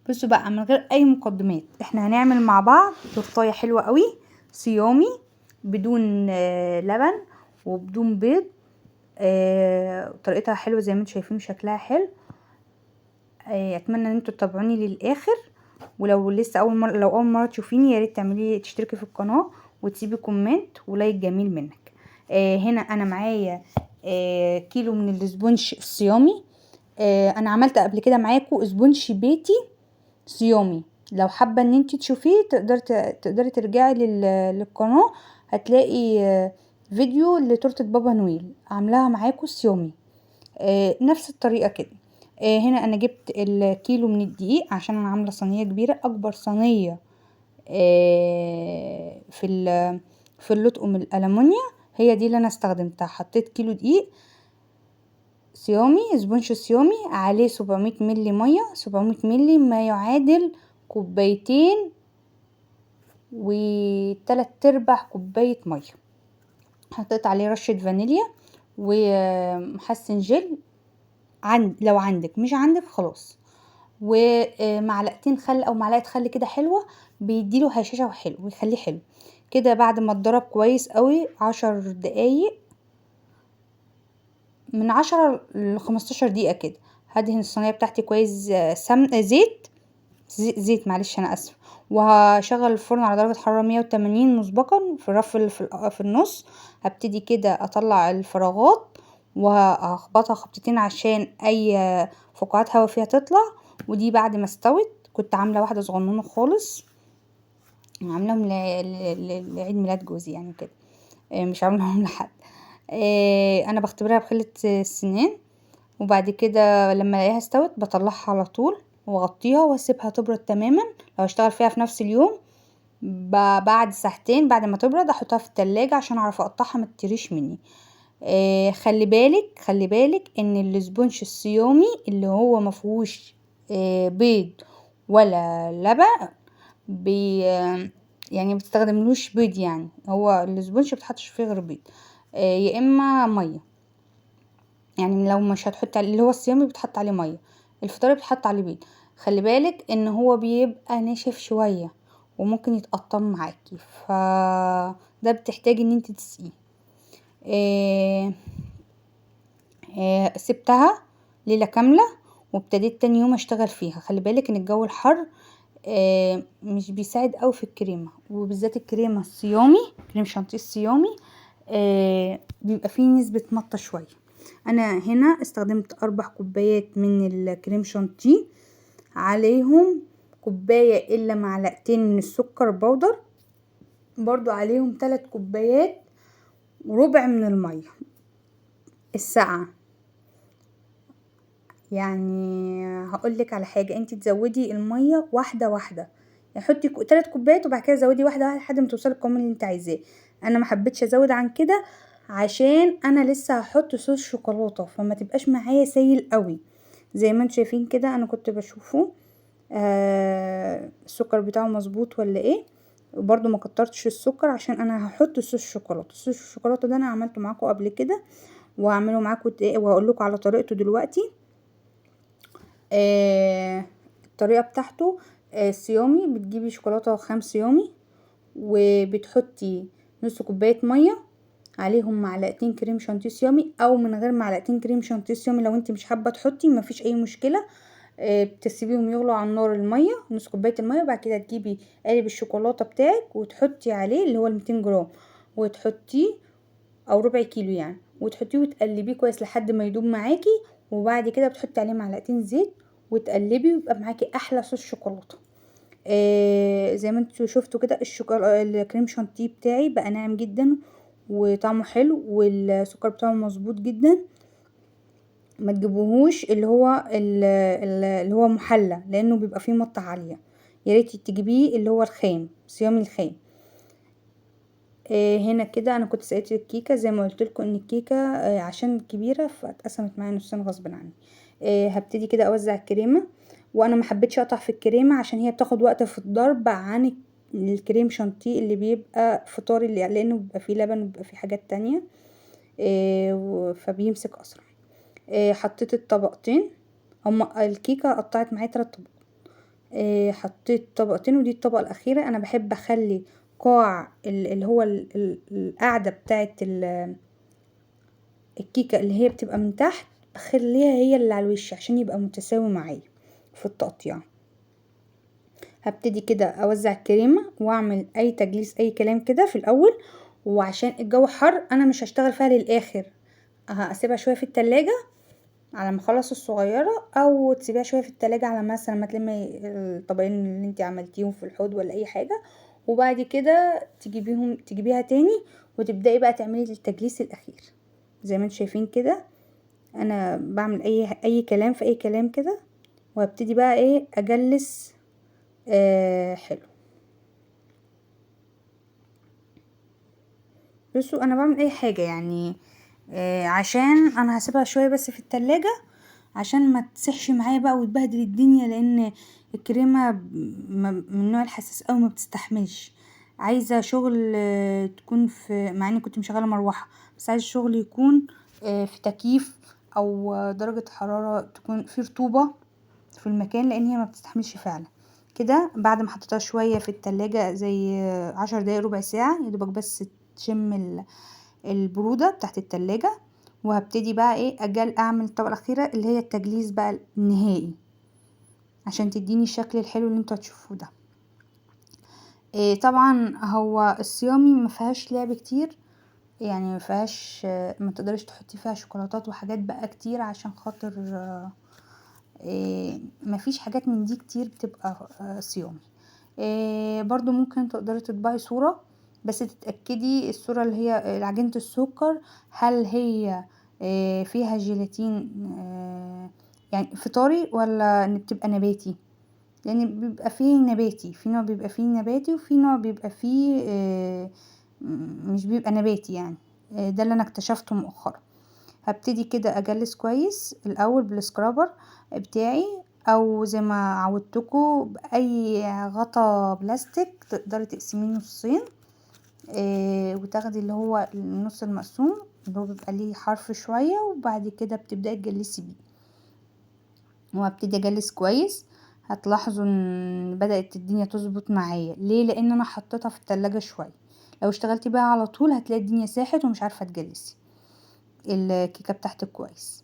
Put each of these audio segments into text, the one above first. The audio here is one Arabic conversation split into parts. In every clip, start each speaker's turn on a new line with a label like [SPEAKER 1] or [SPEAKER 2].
[SPEAKER 1] بصوا بقى من غير اي مقدمات، احنا هنعمل مع بعض تورتايه حلوه قوي صيامي بدون لبن وبدون بيض. طريقتها حلوه زي ما انتم شايفين، شكلها حلو. اتمنى ان انتوا تتابعوني للاخر، ولو لسه لو اول مره تشوفيني يا ريت تشتركي في القناه وتسيبي كومنت ولايك جميل منك. هنا انا معايا كيلو من الاسبونج الصيامي. انا عملت قبل كده معاكم اسبونج بيتي صيامي، لو حابه ان انت تشوفيه تقدري ترجعي للقناه، هتلاقي فيديو لتورته بابا نويل عاملاها معاكم صيامي. نفس الطريقه كده. هنا انا جبت الكيلو من الدقيق عشان انا عامله صينيه كبيره، اكبر صينيه في اللطقم الالومنيا، هي دي اللي انا استخدمتها. حطيت كيلو دقيق صيامي، اسبونج صيامي، عليه 700 ملي ميه، 700 ملي ما يعادل كوبايتين وتلات ارباع كوبايه ميه. حطيت عليه رشه فانيليا ومحسن جل، لو عندك، مش عندك خلاص، ومعلقتين خل او معلقه خل كده حلوه، بيديله هشاشه وحلو ويخليه حلو كده. بعد ما اتضرب كويس قوي 10 دقايق، من 10 ل15 دقيقه كده، هدهن الصينيه بتاعتي كويس زيت معلش انا اسفه، وهشغل الفرن على درجه حراره 180 مسبقا في الرف في النص. هبتدي كده اطلع الفراغات وهخبطها خبطتين عشان اي فقاعات هوا فيها تطلع. ودي بعد ما استوت، كنت عامله واحده صغنونه خالص، عاملاهم لعيد ميلاد جوزي يعني كده، مش عاملاهم لحد. انا بختبرها بخلة السنان، وبعد كده لما الاقيها استوت بطلعها على طول واغطيها واسيبها تبرد تماما. لو اشتغل فيها في نفس اليوم، بعد ساعتين بعد ما تبرد احطها في التلاجة عشان اعرف اقطعها ما تطيرش مني. خلي بالك ان الاسبونج الصيامي اللي هو مفهوش بيض ولا لبن، يعني مبتستخدملوش بيض، يعني هو الاسبونج مبتحطش فيه غير بيض يا اما ميه. يعني لو مش هتحط اللي هو الصيامي بتحط عليه ميه، الفطار بتحط عليه بيض. خلي بالك ان هو بيبقى ناشف شويه وممكن يتقطم معاكي، ده بتحتاجي ان انت تسقيه. سبتها ليله كامله وابتديت تاني يوم اشتغل فيها. خلي بالك ان الجو الحر مش بيساعد قوي في الكريمه، وبالذات الكريمه الصيامي، كريم شانتيه الصيامي بيبقى فيه نسبه مطه شويه. انا هنا استخدمت 4 كوبايات من الكريم شانتيه، عليهم كوبايه الا معلقتين من السكر بودر، برضو عليهم 3 كوبايات وربع من الميه الساقعه. يعني هقولك على حاجه، انت تزودي الميه واحده واحده، يعني حطي 3 كوبايات وبعد كده زودي واحده واحده لحد ما توصلي القوام اللي انت عايزاه. انا ما حبيتش ازود عن كده عشان انا لسه هحط صوص شوكولاته، فما تبقاش معايا سايل قوي. زي ما انتم شايفين كده انا كنت بشوفه السكر بتاعه مظبوط ولا ايه. وبرده ما كترتش السكر عشان انا هحط صوص شوكولاته. صوص الشوكولاته ده انا عملته معاكم قبل كده وهعمله معاكم وهقول لكم على طريقته دلوقتي. الطريقه بتاعته صيامي، بتجيبي شوكولاته خام صيامي وبتحطي نص كوبايه ميه، عليهم معلقتين كريم شانتيه صيامي او من غير معلقتين كريم شانتيه صيامي لو انت مش حابه تحطي، مفيش اي مشكله. بتسيبيهم يغلوا على النار، الميه نص كوبايه الميه، وبعد كده تجيبي قالب الشوكولاته بتاعك وتحطي عليه اللي هو 200 جرام وتحطيه، او ربع كيلو يعني، وتحطيه وتقلبيه كويس لحد ما يدوب معاكي. وبعد كده بتحطي عليه معلقتين زيت وتقلبي ويبقى معاكي احلى صوص شوكولاته. زي ما انتوا شفتوا كده الكريم شانتيه بتاعي بقى ناعم جدا وطعمه حلو والسكر بتاعه مظبوط جدا. ما تجيبوهوش اللي هو محلى لانه بيبقى فيه مطه عاليه، يا ريت تجيبيه اللي هو الخام، صيامي الخام. هنا كده انا كنت سقيت الكيكه زي ما قلت لكم ان الكيكه عشان كبيره فاتقسمت معايا نصين غصب عني. هبتدي كده اوزع الكريمه، وانا ما حبيتش اقطع في الكريمه عشان هي بتاخد وقت في الضرب عن الكريم شانتيه اللي بيبقى فطاري، اللي لانه بيبقى فيه لبن وبيبقى فيه حاجات تانية فبيمسك اسرع. حطيت الطبقتين، هما الكيكه قطعت معايا 3 طبقات. حطيت طبقتين ودي الطبقة الاخيرة. انا بحب اخلي قاع اللي هو القاعدة بتاعت الكيكة اللي هي بتبقى من تحت، بخليها هي اللي على الوش عشان يبقى متساوي معايا في التقطيع. هبتدي كده اوزع الكريمة واعمل اي تجليس اي كلام كده في الاول، وعشان الجو حر انا مش هشتغل فيها للاخر، هسيبها شوية في التلاجة على ما اخلص الصغيرة، او تسيبيها شوية في التلاجة على مثلا ما تلمي الطبقين اللي انت عملتيهم في الحوض ولا اي حاجة، وبعد كده تجيبيها تاني وتبدأي بقى تعملي التجليس الاخير. زي ما انتم شايفين كده انا بعمل اي كلام في اي كلام كده، وهبتدي بقى ايه اجلس حلو. بصوا انا بعمل اي حاجة يعني عشان انا هسيبها شوية بس في التلاجة عشان ما تسحش معايا بقى وتبهدل الدنيا، لان الكريمة من النوع الحساس اوي ما بتستحملش. عايزة شغل تكون في، مع اني كنت مشغلة مروحة، بس عايزة الشغل يكون في تكييف او درجة حرارة تكون في رطوبة في المكان، لان هي ما بتستحملش فعلا. كده بعد ما حطيتها شوية في التلاجة زي 10 دقايق ربع ساعة يدوبك بس تشم البرودة بتاعت التلاجة، وهبتدي بقى ايه اعمل الطبقة الاخيرة اللي هي التجليس بقى النهائي عشان تديني الشكل الحلو اللي انتوا هتشوفوه ده. طبعا هو الصيامي ما فيهاش لعب كتير، يعني ما فيهاش ما تقدرش تحطي فيها شوكولاتات وحاجات بقى كتير عشان خاطر ما فيش حاجات من دي كتير بتبقى صيامي. برضو ممكن تقدري تطبعي صورة، بس تتأكدي الصورة اللي هي عجينة السكر هل هي فيها جيلاتين يعني فطاري ولا ان بتبقى نباتي، لان يعني بيبقى فيه نباتي، في نوع بيبقى فيه نباتي وفي نوع بيبقى فيه مش بيبقى نباتي يعني. ده اللي انا اكتشفته مؤخرا. هبتدي كده اجلس كويس الاول بالسكرابر بتاعي، او زي ما عودتكم باي غطا بلاستيك تقدري تقسميه نصين وتاخدي اللي هو النص المقسوم اللي هو بيبقى ليه حرف شوية، وبعد كده بتبدأي تجلسي بيه. وهبتدي اجلس كويس، هتلاحظوا ان بدأت الدنيا تظبط معايا. ليه؟ لان انا حطيتها في التلاجة شوية. لو اشتغلتي بقى على طول هتلاقي الدنيا ساحت ومش عارفة تجلسي الكيكة بتاعتك كويس.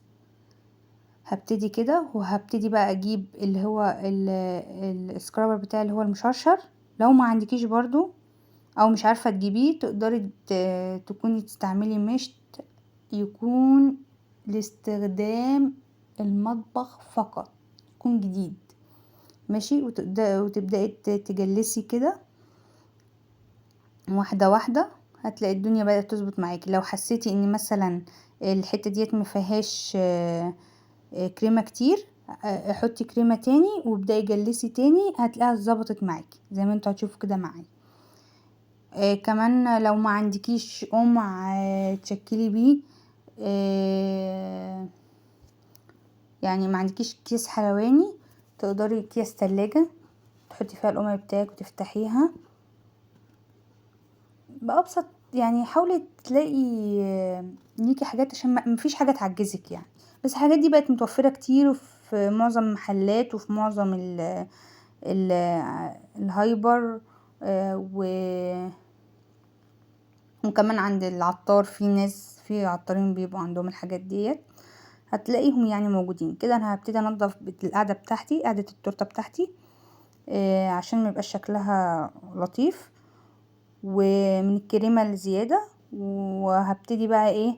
[SPEAKER 1] هبتدي كده وهبتدي بقى اجيب اللي هو السكرابر بتاعي اللي هو المشرشر. لو ما عندكيش برضو او مش عارفة تجيبيه تقدري تكوني تستعملي مشط يكون لاستخدام المطبخ فقط، يكون جديد ماشي. وتبدأي تجلسي كده واحدة واحدة، هتلاقي الدنيا بدأت تظبط معاكي. لو حسيتي ان مثلا الحتة ديت مفيهاش كريمة كتير حطي كريمة تاني وابدأي جلسي تاني، هتلاقيها ظبطت معاكي زي ما انتوا هتشوفوا كده معايا. كمان لو ما عندكيش قمع تشكلي بيه يعني ما عندكيش كيس حلواني، تقدري اكياس تلاجة تحطي فيها القمع بتاعك وتفتحيها بأبسط. يعني حاولي تلاقي ليكي حاجات عشان مفيش حاجة تعجزك يعني. بس الحاجات دي بقت متوفرة كتير في معظم المحلات وفي معظم ال الهايبر وكمان عند العطار، في ناس في عطارين بيبقوا عندهم الحاجات ديت هتلاقيهم يعني موجودين كده. انا هبتدي انضف القاعدة بتاعتي، قاعدة التورتة بتاعتي عشان ما يبقاش شكلها لطيف ومن الكريمة الزيادة. وهبتدي بقى ايه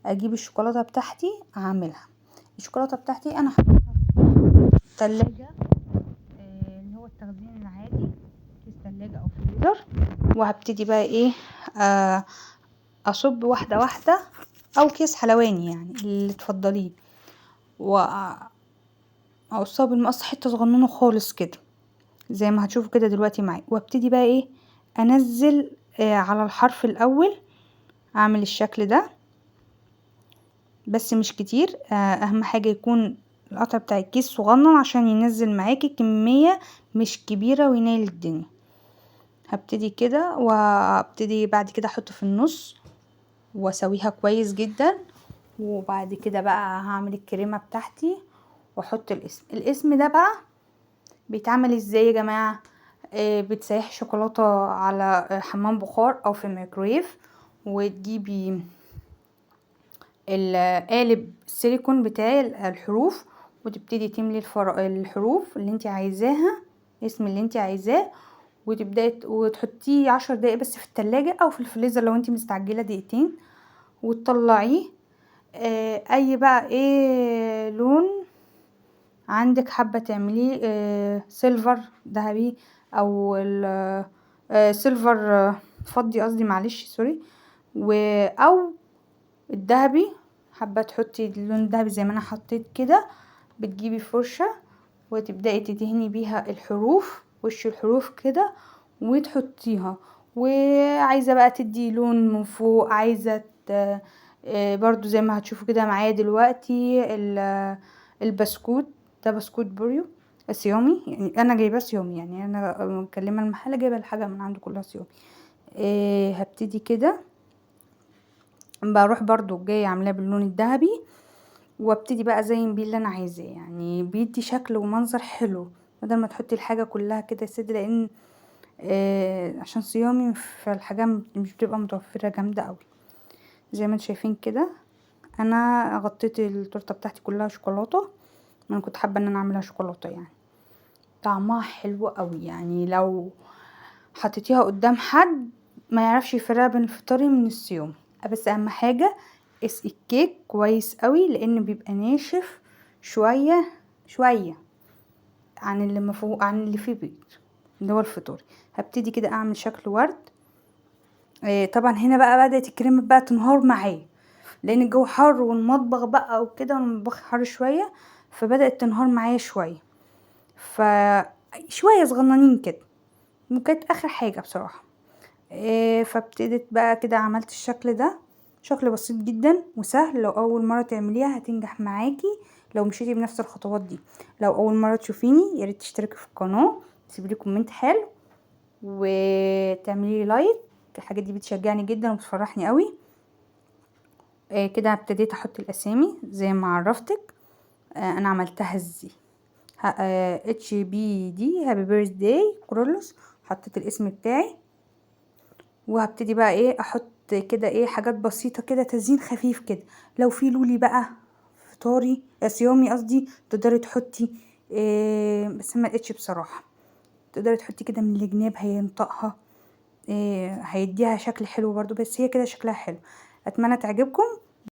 [SPEAKER 1] اجيب الشوكولاتة بتاعتي اعملها. الشوكولاتة بتاعتي انا حطيتها في التلاجة اللي هو التخزين العادي، كيس تلاجة او فريزر. وهبتدي بقى ايه اصب واحدة واحدة او كيس حلواني يعني اللي تفضليه، واقصها بالمقص حتة صغنونة خالص كده زي ما هتشوفوا كده دلوقتي معايا. وابتدي بقى ايه انزل على الحرف الاول، اعمل الشكل ده بس مش كتير. اهم حاجة يكون القطع بتاع الكيس صغنن عشان ينزل معاكي كمية مش كبيرة وينيل الدنيا. هبتدي كده وابتدي بعد كده احطه في النص واسويها كويس جدا. وبعد كده بقى هعمل الكريمة بتاعتي واحط الاسم ده بقى بيتعمل ازاي يا جماعه؟ بتسيحي شوكولاته على حمام بخار او في الميكرويف، وتجيبي القالب السيليكون بتاع الحروف، وتبتدي تملي الحروف اللي انت عايزاها، اسم اللي انت عايزاه، وتبداي وتحطيه 10 دقايق بس في التلاجة او في الفريزر لو انت مستعجله دقيقتين، وتطلعيه. اي بقى ايه لون عندك حابه تعمليه، سيلفر ذهبي او سيلفر فضي قصدي، معلش سوري، او الذهبي، حابه تحطي اللون الذهبي زي ما انا حطيت كده. بتجيبي فرشه وتبداي تدهني بيها الحروف، وش الحروف كده، وتحطيها. وعايزه بقى تدي لون من فوق، عايزه برضو زي ما هتشوفوا كده معايا دلوقتي البسكوت ده بسكوت بوريو سيومي، يعني انا جايباه سيومي، يعني انا مكلمه المحل جايبه الحاجه من عنده كلها سيومي. هبتدي كده، بروح برضو جايه عاملاه باللون الذهبي، وابتدي بقى ازين بيه اللي انا عايزاه، يعني بيدي شكل ومنظر حلو بدل ما تحطي الحاجه كلها كده سد، لان عشان صيامي فالحاجه مش بتبقى متوفره جامده قوي. زي ما انتم شايفين كده انا غطيت التورته بتاعتي كلها شوكولاته، انا كنت حابه ان انا اعملها شوكولاته، يعني طعمها حلو قوي، يعني لو حطيتيها قدام حد ما يعرفش يفرق بين الفطاري من الصيام. بس اهم حاجه اسقي الكيك كويس قوي، لان بيبقى ناشف شويه شويه عن اللي مفوق، عن اللي فيه بيض اللي هو الفطاري. هبتدي كده اعمل شكل ورد. طبعا هنا بقى بدات الكريمه بقى تنهار معايا، لان الجو حر والمطبخ بقى وكده، والمطبخ حر شويه، فبدات تنهار معايا شويه، شويه صغننين كده، وكانت اخر حاجه بصراحه. فابتدت بقى كده عملت الشكل ده، شكل بسيط جدا وسهل، لو اول مره تعمليها هتنجح معاكي لو مشيتي بنفس الخطوات دي. لو اول مره تشوفيني ياريت تشتركي في القناه، تسيبلي كومنت حلو، وتعملي لايك، الحاجات دي بتشجعني جدا وبتفرحني قوي. كده ابتديت احط الاسامي زي ما عرفتك. انا عملتها ازاي، اتش بي دي هابي بيرث داي كرولوس، حطيت الاسم بتاعي، وهبتدي بقى ايه احط كده ايه حاجات بسيطه كده، تزيين خفيف كده. لو في لولي بقى فطاري صيامي قصدي، تقدري تحطي بس ما لقيتش بصراحه، تقدري تحطي كده من الجناب هينطقها، هيديها شكل حلو برضو، بس هي كده شكلها حلو. اتمنى تعجبكم،